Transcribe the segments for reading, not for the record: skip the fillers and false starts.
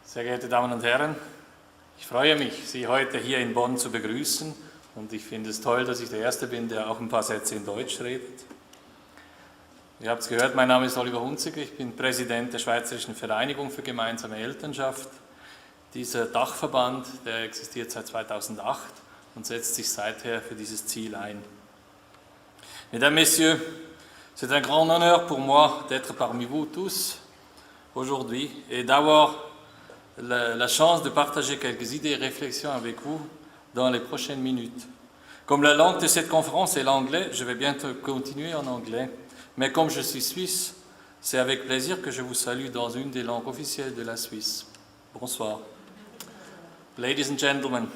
Sehr geehrte Damen und Herren, ich freue mich, Sie heute hier in Bonn zu begrüßen und ich finde es toll, dass ich der Erste bin, der auch ein paar Sätze in Deutsch redet. Ihr habt es gehört, mein Name ist Oliver Hunziker, ich bin Präsident der Schweizerischen Vereinigung für gemeinsame Elternschaft. Dieser Dachverband, der existiert seit 2008 und setzt sich seither für dieses Ziel ein. Mesdames, Messieurs, c'est un grand honneur pour moi d'être parmi vous tous aujourd'hui et d'avoir la chance de partager quelques idées et réflexions avec vous dans les prochaines minutes. Comme la langue de cette conférence est l'anglais, je vais bientôt continuer en anglais, mais comme je suis suisse, c'est avec plaisir que je vous salue dans une des langues officielles de la Suisse. Bonsoir. Ladies and gentlemen,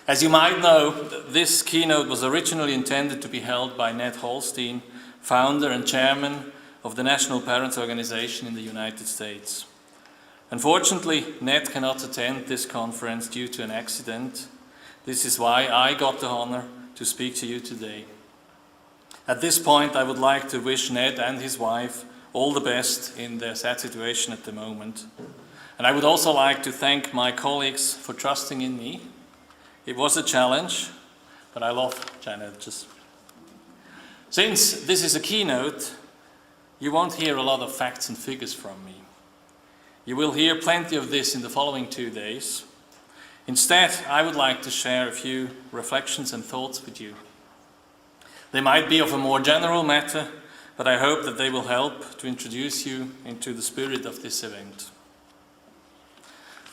as you might know, this keynote was originally intended to be held by Ned Holstein, founder and chairman of the National Parents Organization in the United States. Unfortunately, Ned cannot attend this conference due to an accident. This is why I got the honor to speak to you today. At this point, I would like to wish Ned and his wife all the best in their sad situation at the moment. And I would also like to thank my colleagues for trusting in me. It was a challenge, but I love challenges. Since this is a keynote, you won't hear a lot of facts and figures from me. You will hear plenty of this in the following 2 days. Instead, I would like to share a few reflections and thoughts with you. They might be of a more general matter, but I hope that they will help to introduce you into the spirit of this event.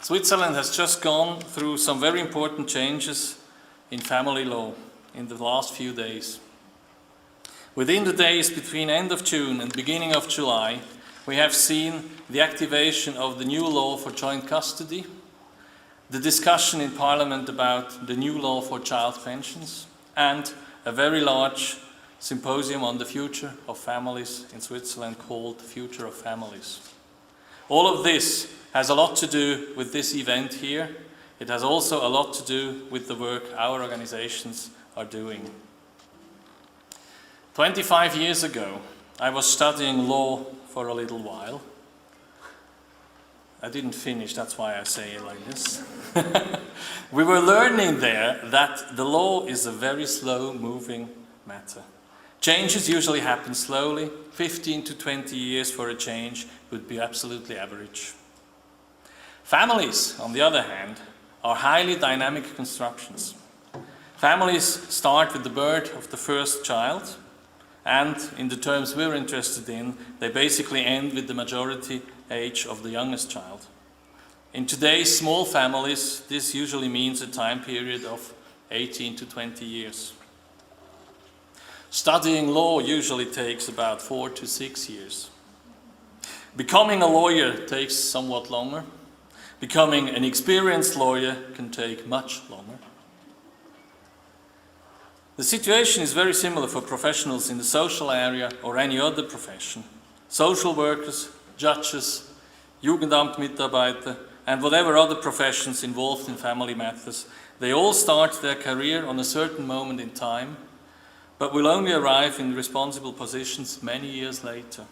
Switzerland has just gone through some very important changes in family law in the last few days. Within the days between end of June and beginning of July, we have seen the activation of the new law for joint custody, the discussion in Parliament about the new law for child pensions, and a very large symposium on the future of families in Switzerland called Future of Families. All of this has a lot to do with this event here. It has also a lot to do with the work our organizations are doing. 25 years ago, I was studying law for a little while. I didn't finish, that's why I say it like this. We were learning there that the law is a very slow-moving matter. Changes usually happen slowly. 15 to 20 years for a change would be absolutely average. Families, on the other hand, are highly dynamic constructions. Families start with the birth of the first child, and in the terms we're interested in, they basically end with the majority age of the youngest child. In today's small families, this usually means a time period of 18 to 20 years. Studying law usually takes about 4 to 6 years. Becoming a lawyer takes somewhat longer. Becoming an experienced lawyer can take much longer. The situation is very similar for professionals in the social area or any other profession. Social workers, judges, Jugendamt-Mitarbeiter, and whatever other professions involved in family matters, they all start their career on a certain moment in time, but will only arrive in responsible positions many years later.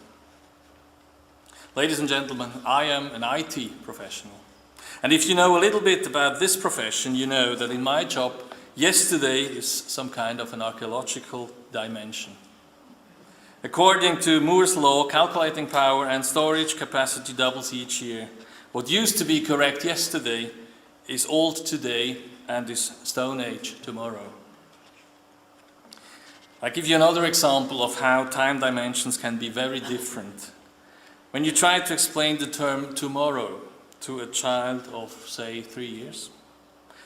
Ladies and gentlemen, I am an IT professional. And if you know a little bit about this profession, you know that in my job, yesterday is some kind of an archaeological dimension. According to Moore's law, calculating power and storage capacity doubles each year. What used to be correct yesterday is old today and is Stone Age tomorrow. I give you another example of how time dimensions can be very different. When you try to explain the term tomorrow to a child of, say, 3 years,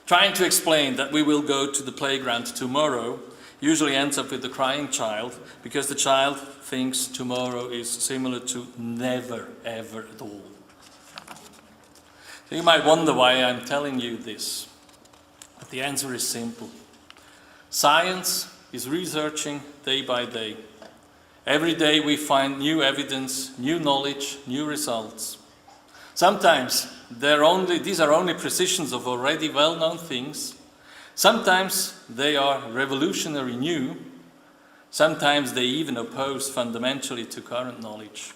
trying to explain that we will go to the playground tomorrow usually ends up with the crying child because the child thinks tomorrow is similar to never, ever at all. So you might wonder why I'm telling you this, but the answer is simple. Science is researching day by day. Every day we find new evidence, new knowledge, new results. Sometimes these are only precisions of already well-known things. Sometimes they are revolutionary new. Sometimes they even oppose fundamentally to current knowledge.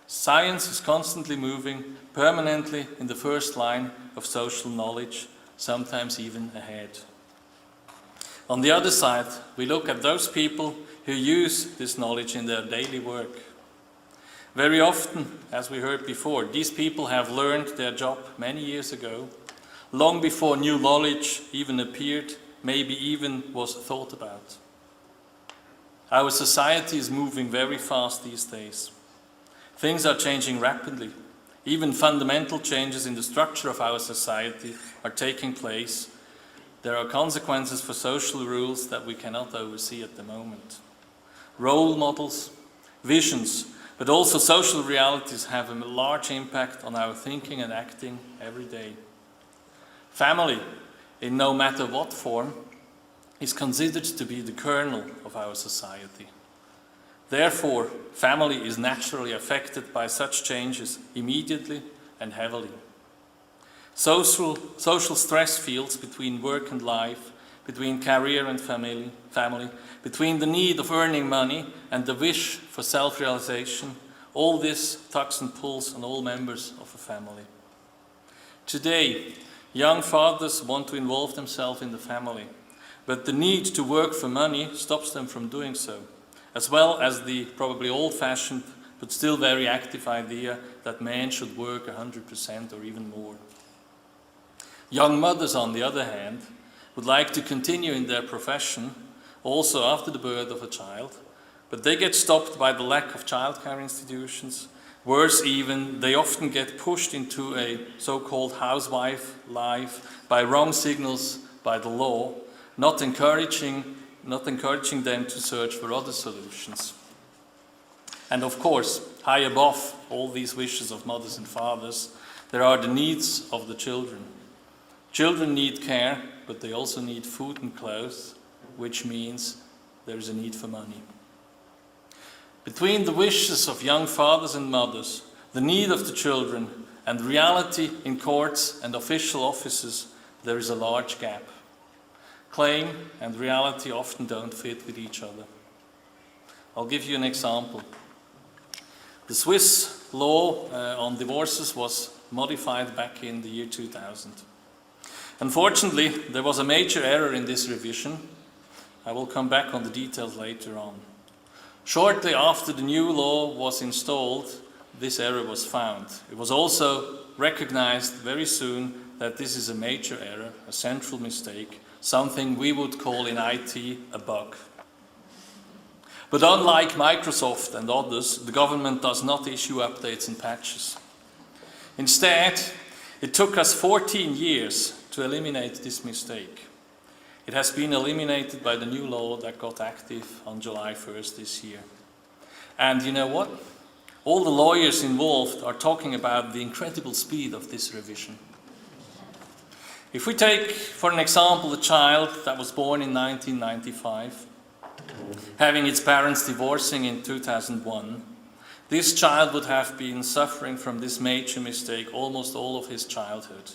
Science is constantly moving, permanently in the first line of social knowledge, sometimes even ahead. On the other side, we look at those people who use this knowledge in their daily work. Very often, as we heard before, these people have learned their job many years ago, long before new knowledge even appeared, maybe even was thought about. Our society is moving very fast these days. Things are changing rapidly. Even fundamental changes in the structure of our society are taking place. There are consequences for social rules that we cannot oversee at the moment. Role models, visions, but also social realities have a large impact on our thinking and acting every day. Family, in no matter what form, is considered to be the kernel of our society. Therefore, family is naturally affected by such changes immediately and heavily. Social stress fields between work and life, between career and family, between the need of earning money and the wish for self-realization, all this tugs and pulls on all members of a family. Today, young fathers want to involve themselves in the family, but the need to work for money stops them from doing so, as well as the probably old-fashioned but still very active idea that men should work 100% or even more. Young mothers, on the other hand, would like to continue in their profession also after the birth of a child, but they get stopped by the lack of childcare institutions. Worse even, they often get pushed into a so-called housewife life by wrong signals by the law, not encouraging them to search for other solutions. And of course, high above all these wishes of mothers and fathers, there are the needs of the children. Children need care, but they also need food and clothes, which means there is a need for money. Between the wishes of young fathers and mothers, the need of the children, and reality in courts and official offices, there is a large gap. Claim and reality often don't fit with each other. I'll give you an example. The Swiss law on divorces was modified back in the year 2000. Unfortunately, there was a major error in this revision. I will come back on the details later on. Shortly after the new law was installed, this error was found. It was also recognized very soon that this is a major error, a central mistake, something we would call in IT a bug. But unlike Microsoft and others, the government does not issue updates and patches. Instead, it took us 14 years to eliminate this mistake. It has been eliminated by the new law that got active on July 1st this year. And you know what? All the lawyers involved are talking about the incredible speed of this revision. If we take, for an example, a child that was born in 1995, having its parents divorcing in 2001, this child would have been suffering from this major mistake almost all of his childhood.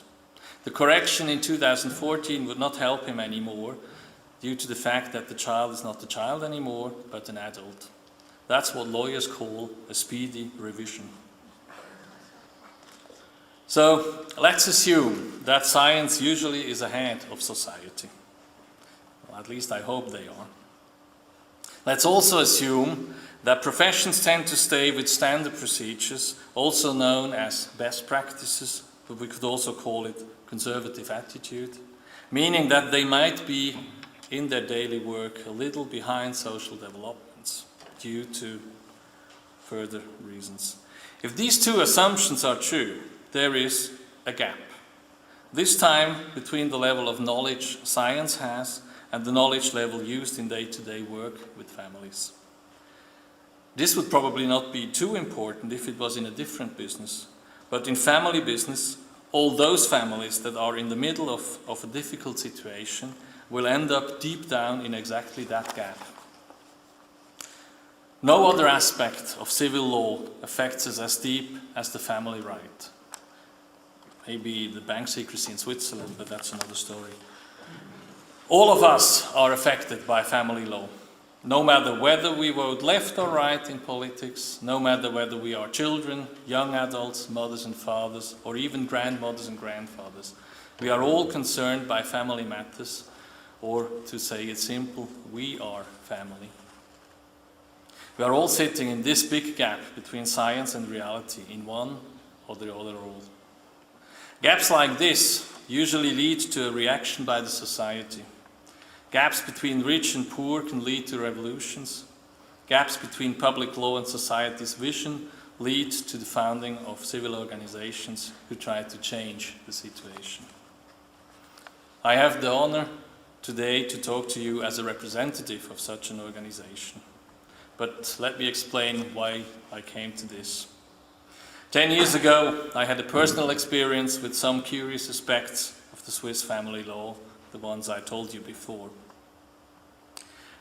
The correction in 2014 would not help him anymore due to the fact that the child is not a child anymore, but an adult. That's what lawyers call a speedy revision. So let's assume that science usually is ahead of society. Well, at least I hope they are. Let's also assume that professions tend to stay with standard procedures, also known as best practices, but we could also call it conservative attitude, meaning that they might be in their daily work a little behind social developments due to further reasons. If these two assumptions are true, there is a gap. This time between the level of knowledge science has and the knowledge level used in day-to-day work with families. This would probably not be too important if it was in a different business, but in family business, all those families that are in the middle of a difficult situation will end up deep down in exactly that gap. No other aspect of civil law affects us as deep as the family right. Maybe the bank secrecy in Switzerland, but that's another story. All of us are affected by family law. No matter whether we vote left or right in politics, no matter whether we are children, young adults, mothers and fathers, or even grandmothers and grandfathers, we are all concerned by family matters, or to say it simple, we are family. We are all sitting in this big gap between science and reality in one or the other role. Gaps like this usually lead to a reaction by the society. Gaps between rich and poor can lead to revolutions. Gaps between public law and society's vision lead to the founding of civil organizations who try to change the situation. I have the honor today to talk to you as a representative of such an organization. But let me explain why I came to this. 10 years ago, I had a personal experience with some curious aspects of the Swiss family law, the ones I told you before.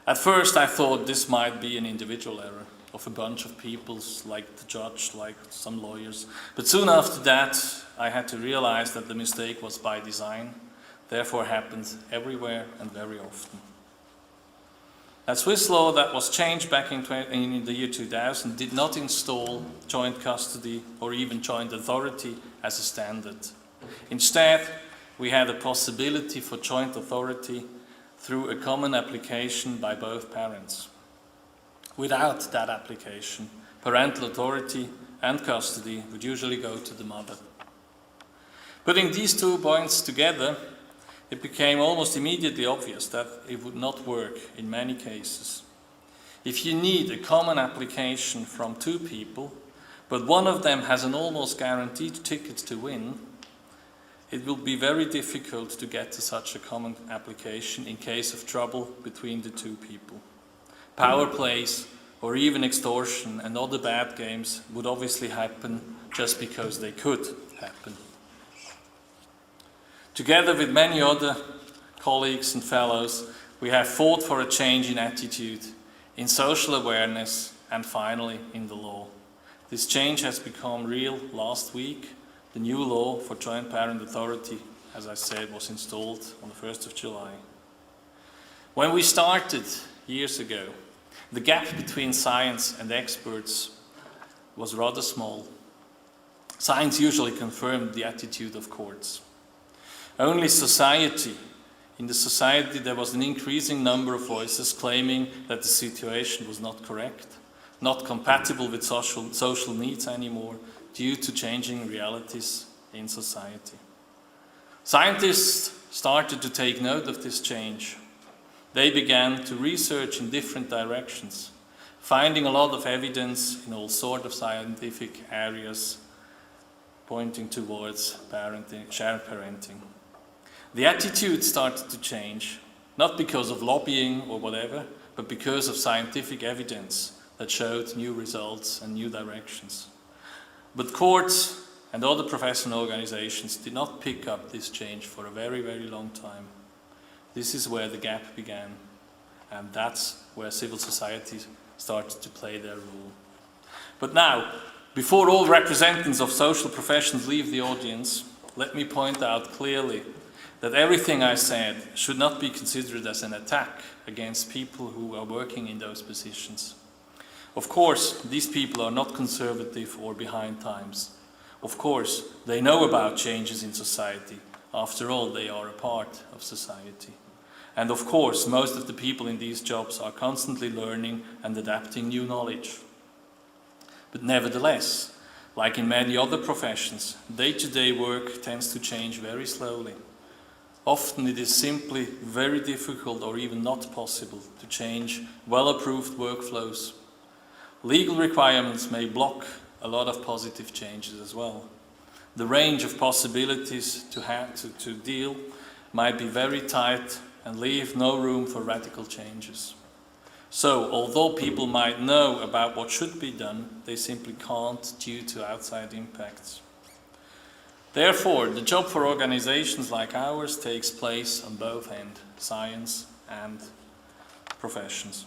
At first I thought this might be an individual error of a bunch of people, like the judge, like some lawyers. But soon after that I had to realize that the mistake was by design, therefore happened everywhere and very often. A Swiss law that was changed back in the year 2000 did not install joint custody or even joint authority as a standard. Instead, we had a possibility for joint authority through a common application by both parents. Without that application, parental authority and custody would usually go to the mother. Putting these 2 points together, it became almost immediately obvious that it would not work in many cases. If you need a common application from 2 people, but one of them has an almost guaranteed ticket to win, it will be very difficult to get to such a common application in case of trouble between the 2 people. Power plays or even extortion and other bad games would obviously happen just because they could happen. Together with many other colleagues and fellows, we have fought for a change in attitude, in social awareness, and finally in the law. This change has become real last week. The new law for joint parent authority, as I said, was installed on the 1st of July. When we started years ago, the gap between science and experts was rather small. Science usually confirmed the attitude of courts. Only society. In the society there was an increasing number of voices claiming that the situation was not correct, not compatible with social needs anymore, due to changing realities in society. Scientists started to take note of this change. They began to research in different directions, finding a lot of evidence in all sorts of scientific areas pointing towards shared parenting. The attitude started to change, not because of lobbying or whatever, but because of scientific evidence that showed new results and new directions. But courts and other professional organizations did not pick up this change for a very, very long time. This is where the gap began, and that's where civil society started to play their role. But now, before all representatives of social professions leave the audience, let me point out clearly that everything I said should not be considered as an attack against people who are working in those positions. Of course, these people are not conservative or behind times. Of course, they know about changes in society. After all, they are a part of society. And of course, most of the people in these jobs are constantly learning and adapting new knowledge. But nevertheless, like in many other professions, day-to-day work tends to change very slowly. Often it is simply very difficult or even not possible to change well-approved workflows. Legal requirements may block a lot of positive changes as well. The range of possibilities to deal might be very tight and leave no room for radical changes. So, although people might know about what should be done, they simply can't due to outside impacts. Therefore, the job for organizations like ours takes place on both ends, science and professions.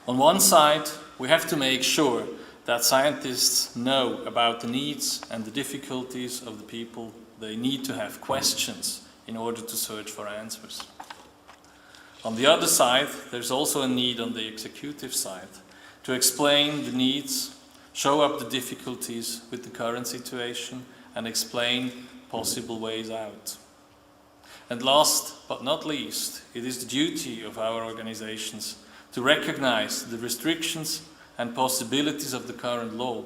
On one side, we have to make sure that scientists know about the needs and the difficulties of the people. They need to have questions in order to search for answers. On the other side, there's also a need on the executive side to explain the needs, show up the difficulties with the current situation, and explain possible ways out. And last but not least, it is the duty of our organizations to recognize the restrictions and possibilities of the current law,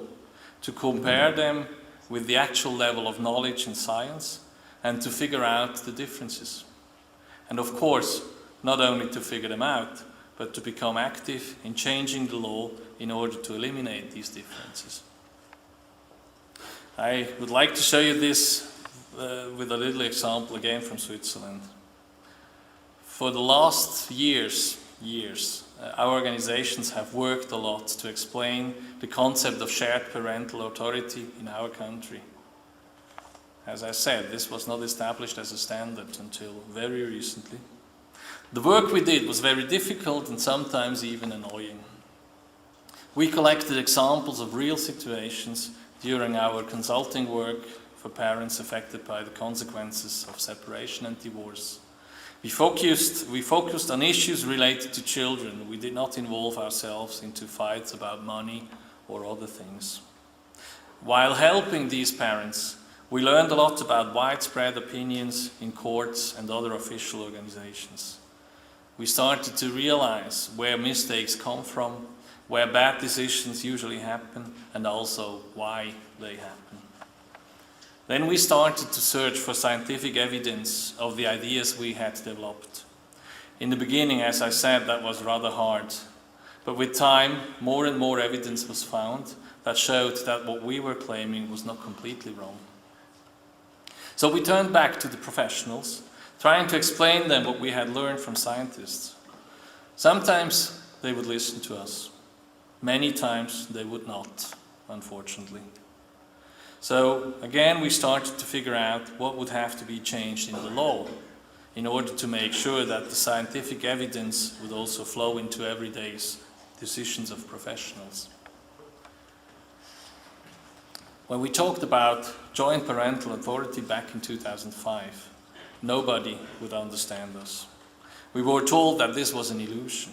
to compare them with the actual level of knowledge in science, and to figure out the differences. And of course, not only to figure them out, but to become active in changing the law in order to eliminate these differences. I would like to show you this with a little example again from Switzerland. For the last years, our organizations have worked a lot to explain the concept of shared parental authority in our country. As I said, this was not established as a standard until very recently. The work we did was very difficult and sometimes even annoying. We collected examples of real situations during our consulting work for parents affected by the consequences of separation and divorce. We focused on issues related to children. We did not involve ourselves into fights about money or other things. While helping these parents, we learned a lot about widespread opinions in courts and other official organizations. We started to realize where mistakes come from, where bad decisions usually happen, and also why they happen. Then we started to search for scientific evidence of the ideas we had developed. In the beginning, as I said, that was rather hard. But with time, more and more evidence was found that showed that what we were claiming was not completely wrong. So we turned back to the professionals, trying to explain them what we had learned from scientists. Sometimes they would listen to us. Many times they would not, unfortunately. So again, we started to figure out what would have to be changed in the law in order to make sure that the scientific evidence would also flow into everyday decisions of professionals. When we talked about joint parental authority back in 2005, nobody would understand us. We were told that this was an illusion.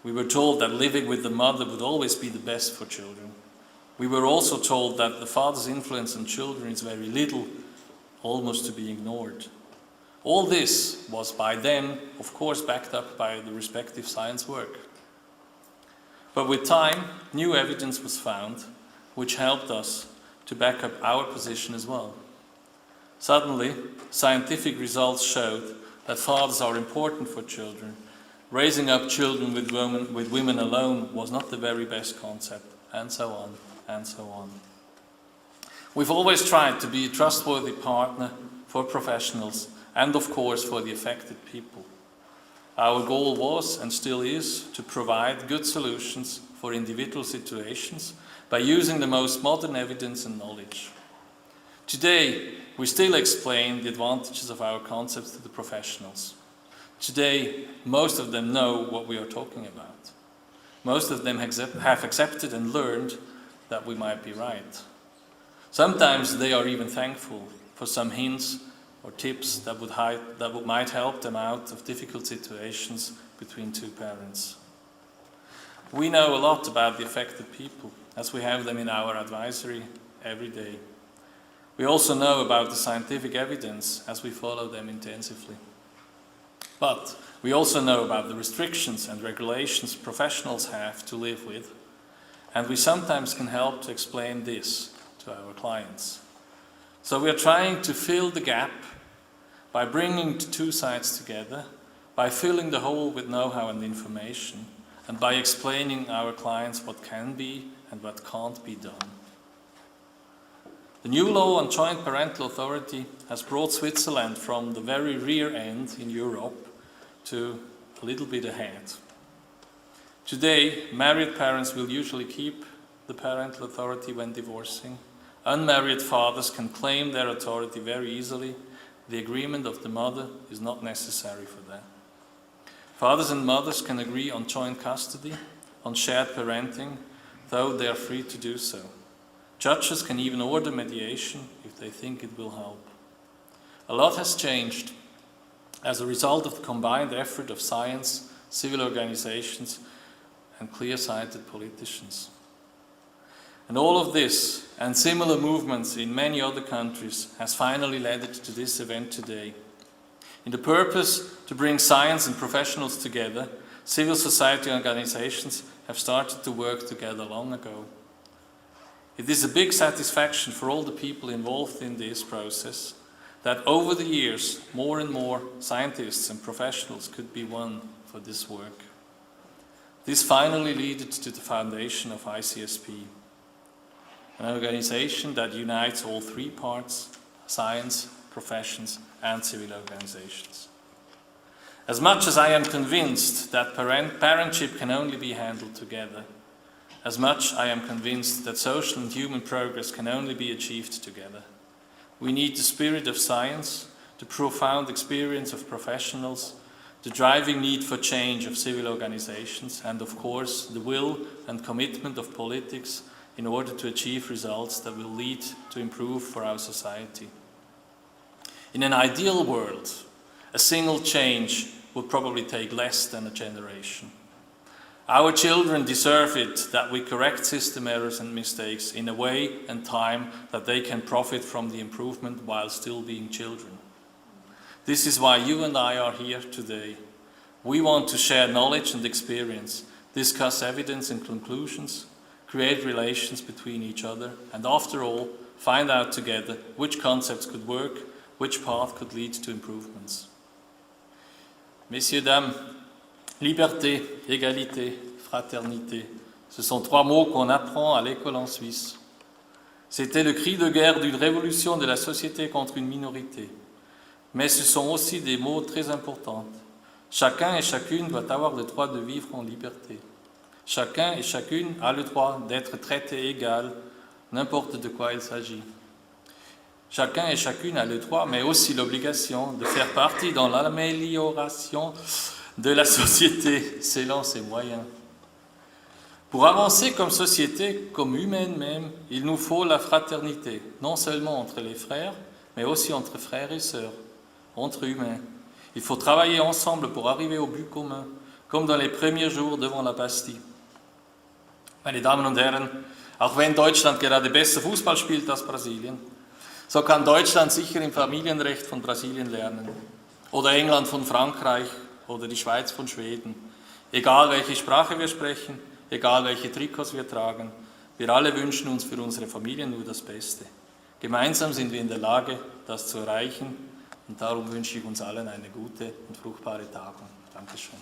We were told that living with the mother would always be the best for children. We were also told that the father's influence on children is very little, almost to be ignored. All this was by then, of course, backed up by the respective science work. But with time, new evidence was found, which helped us to back up our position as well. Suddenly, scientific results showed that fathers are important for children. Raising up children with women alone was not the very best concept, and so on, and so on. We've always tried to be a trustworthy partner for professionals and, of course, for the affected people. Our goal was, and still is, to provide good solutions for individual situations by using the most modern evidence and knowledge. Today, we still explain the advantages of our concepts to the professionals. Today, most of them know what we are talking about. Most of them have accepted and learned that we might be right. Sometimes they are even thankful for some hints or tips that might help them out of difficult situations between two parents. We know a lot about the affected people, as we have them in our advisory every day. We also know about the scientific evidence, as we follow them intensively. But we also know about the restrictions and regulations professionals have to live with, and we sometimes can help to explain this to our clients. So we are trying to fill the gap by bringing the two sides together, by filling the hole with know-how and information, and by explaining our clients what can be and what can't be done. The new law on joint parental authority has brought Switzerland from the very rear end in Europe to a little bit ahead. Today, married parents will usually keep the parental authority when divorcing. Unmarried fathers can claim their authority very easily. The agreement of the mother is not necessary for that. Fathers and mothers can agree on joint custody, on shared parenting, though they are free to do so. Judges can even order mediation if they think it will help. A lot has changed. as a result of the combined effort of science, civil organizations, and clear-sighted politicians. And all of this, and similar movements in many other countries, has finally led to this event today. In the purpose to bring science and professionals together, civil society organizations have started to work together long ago. It is a big satisfaction for all the people involved in this process that over the years, more and more scientists and professionals could be won for this work. This finally led to the foundation of Icsp, an organization that unites all three parts: science, professions, and civil organizations. As much as I am convinced that parentship can only be handled together, as much I am convinced that social and human progress can only be achieved together. We need the spirit of science, the profound experience of professionals, the driving need for change of civil organizations, and of course the will and commitment of politics in order to achieve results that will lead to improve for our society. In an ideal world, a single change would probably take less than a generation. Our children deserve it that we correct system errors and mistakes in a way and time that they can profit from the improvement while still being children. This is why you and I are here today. We want to share knowledge and experience, discuss evidence and conclusions, create relations between each other, and after all, find out together which concepts could work, which path could lead to improvements. Messieurs, dames, liberté, égalité, fraternité, ce sont trois mots qu'on apprend à l'école en Suisse. C'était le cri de guerre d'une révolution de la société contre une minorité. Mais ce sont aussi des mots très importants. Chacun et chacune doit avoir le droit de vivre en liberté. Chacun et chacune a le droit d'être traité égal, n'importe de quoi il s'agit. Chacun et chacune a le droit, mais aussi l'obligation, de faire partie dans l'amélioration de la société selon ses moyens. Pour avancer comme société, comme humaine même, il nous faut la fraternité, non seulement entre les frères, mais aussi entre frères et sœurs, entre humains. Il faut travailler ensemble pour arriver au but commun, comme dans les premiers jours devant la Bastille. Meine Damen und Herren, auch wenn Deutschland gerade besser Fußball spielt als Brasilien, so kann Deutschland sicher im Familienrecht von Brasilien lernen. Oder England von Frankreich oder die Schweiz von Schweden. Egal welche Sprache wir sprechen, egal welche Trikots wir tragen, wir alle wünschen uns für unsere Familien nur das Beste. Gemeinsam sind wir in der Lage, das zu erreichen, und darum wünsche ich uns allen eine gute und fruchtbare Tagung. Dankeschön.